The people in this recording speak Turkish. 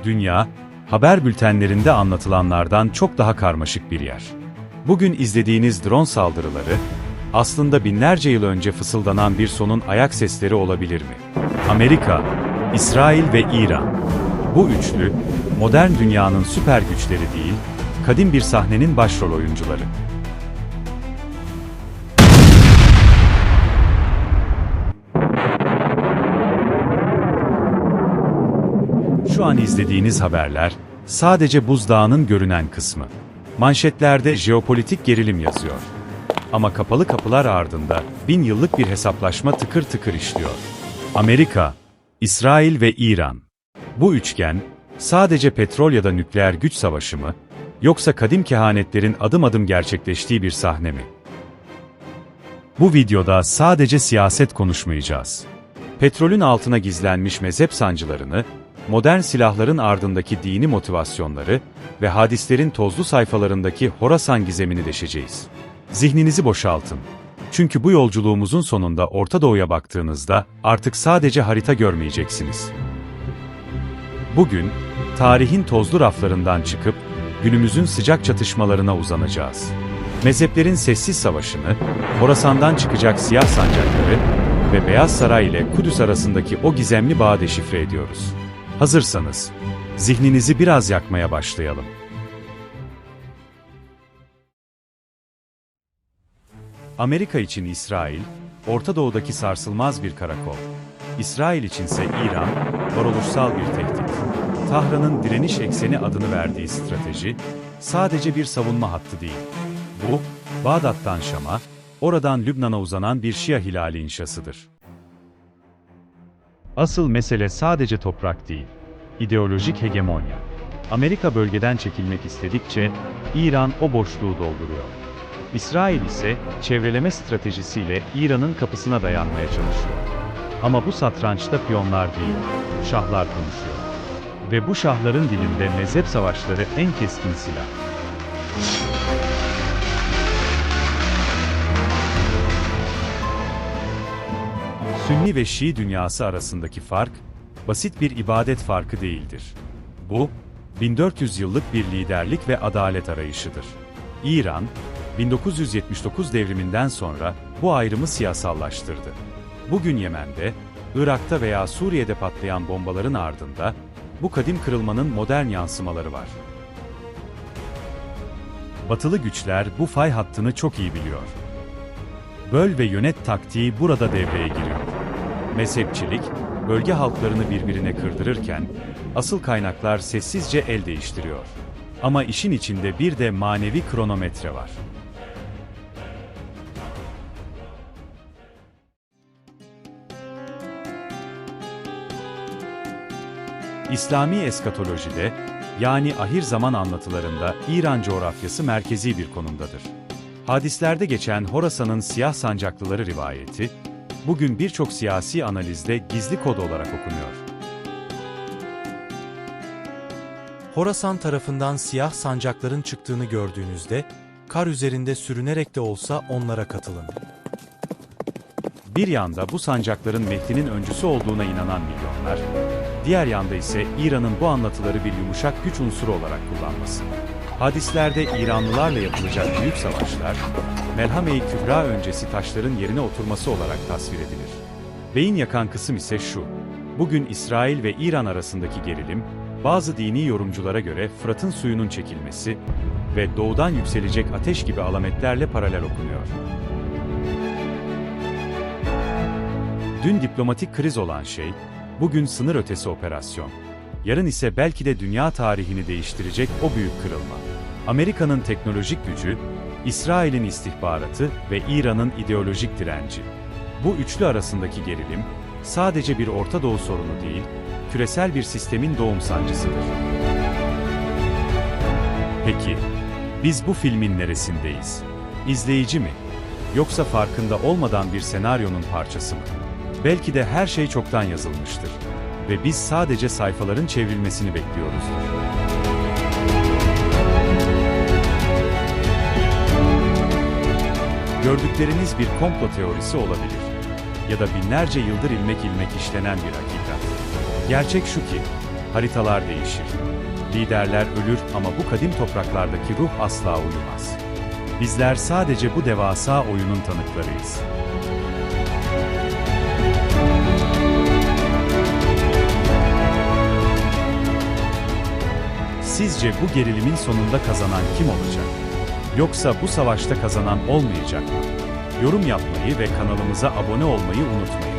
Dünya, haber bültenlerinde anlatılanlardan çok daha karmaşık bir yer. Bugün izlediğiniz drone saldırıları, aslında binlerce yıl önce fısıldanan bir sonun ayak sesleri olabilir mi? Amerika, İsrail ve İran. Bu üçlü, modern dünyanın süper güçleri değil, kadim bir sahnenin başrol oyuncuları. Şu an izlediğiniz haberler, sadece buzdağının görünen kısmı. Manşetlerde jeopolitik gerilim yazıyor. Ama kapalı kapılar ardında 1000 yıllık bir hesaplaşma tıkır tıkır işliyor. Amerika, İsrail ve İran. Bu üçgen, sadece petrol ya da nükleer güç savaşı mı, yoksa kadim kehanetlerin adım adım gerçekleştiği bir sahne mi? Bu videoda sadece siyaset konuşmayacağız. Petrolün altına gizlenmiş mezhep sancılarını, modern silahların ardındaki dini motivasyonları ve hadislerin tozlu sayfalarındaki Horasan gizemini deşeceğiz. Zihninizi boşaltın. Çünkü bu yolculuğumuzun sonunda Orta Doğu'ya baktığınızda artık sadece harita görmeyeceksiniz. Bugün, tarihin tozlu raflarından çıkıp günümüzün sıcak çatışmalarına uzanacağız. Mezheplerin sessiz savaşını, Horasan'dan çıkacak siyah sancakları ve Beyaz Saray ile Kudüs arasındaki o gizemli bağı deşifre ediyoruz. Hazırsanız, zihninizi biraz yakmaya başlayalım. Amerika için İsrail, Orta Doğu'daki sarsılmaz bir karakol. İsrail içinse İran, varoluşsal bir tehdit. Tahran'ın direniş ekseni adını verdiği strateji, sadece bir savunma hattı değil. Bu, Bağdat'tan Şam'a, oradan Lübnan'a uzanan bir Şia hilali inşasıdır. Asıl mesele sadece toprak değil, ideolojik hegemonya. Amerika bölgeden çekilmek istedikçe, İran o boşluğu dolduruyor. İsrail ise çevreleme stratejisiyle İran'ın kapısına dayanmaya çalışıyor. Ama bu satrançta piyonlar değil, şahlar konuşuyor. Ve bu şahların dilinde mezhep savaşları en keskin silah. Sünni ve Şii dünyası arasındaki fark, basit bir ibadet farkı değildir. Bu, 1400 yıllık bir liderlik ve adalet arayışıdır. İran, 1979 devriminden sonra bu ayrımı siyasallaştırdı. Bugün Yemen'de, Irak'ta veya Suriye'de patlayan bombaların ardında, bu kadim kırılmanın modern yansımaları var. Batılı güçler bu fay hattını çok iyi biliyor. Böl ve yönet taktiği burada devreye giriyor. Mezhepçilik, bölge halklarını birbirine kırdırırken, asıl kaynaklar sessizce el değiştiriyor. Ama işin içinde bir de manevi kronometre var. İslami eskatolojide, yani ahir zaman anlatılarında İran coğrafyası merkezi bir konumdadır. Hadislerde geçen Horasan'ın siyah sancaklıları rivayeti, bugün birçok siyasi analizde gizli kod olarak okunuyor. Horasan tarafından siyah sancakların çıktığını gördüğünüzde, kar üzerinde sürünerek de olsa onlara katılın. Bir yanda bu sancakların Mehdi'nin öncüsü olduğuna inanan milyonlar, diğer yanda ise İran'ın bu anlatıları bir yumuşak güç unsuru olarak kullanması. Hadislerde İranlılarla yapılacak büyük savaşlar, Melhame-i Kübra öncesi taşların yerine oturması olarak tasvir edilir. Beyin yakan kısım ise şu: bugün İsrail ve İran arasındaki gerilim, bazı dini yorumculara göre Fırat'ın suyunun çekilmesi ve doğudan yükselecek ateş gibi alametlerle paralel okunuyor. Dün diplomatik kriz olan şey, bugün sınır ötesi operasyon. Yarın ise belki de dünya tarihini değiştirecek o büyük kırılma. Amerika'nın teknolojik gücü, İsrail'in istihbaratı ve İran'ın ideolojik direnci. Bu üçlü arasındaki gerilim, sadece bir Orta Doğu sorunu değil, küresel bir sistemin doğum sancısıdır. Peki, biz bu filmin neresindeyiz? İzleyici mi? Yoksa farkında olmadan bir senaryonun parçası mı? Belki de her şey çoktan yazılmıştır. Ve biz sadece sayfaların çevrilmesini bekliyoruzdur. Gördükleriniz bir komplo teorisi olabilir. Ya da binlerce yıldır ilmek ilmek işlenen bir hakikat. Gerçek şu ki, haritalar değişir. Liderler ölür ama bu kadim topraklardaki ruh asla uyumaz. Bizler sadece bu devasa oyunun tanıklarıyız. Sizce bu gerilimin sonunda kazanan kim olacak? Yoksa bu savaşta kazanan olmayacak mı? Yorum yapmayı ve kanalımıza abone olmayı unutmayın.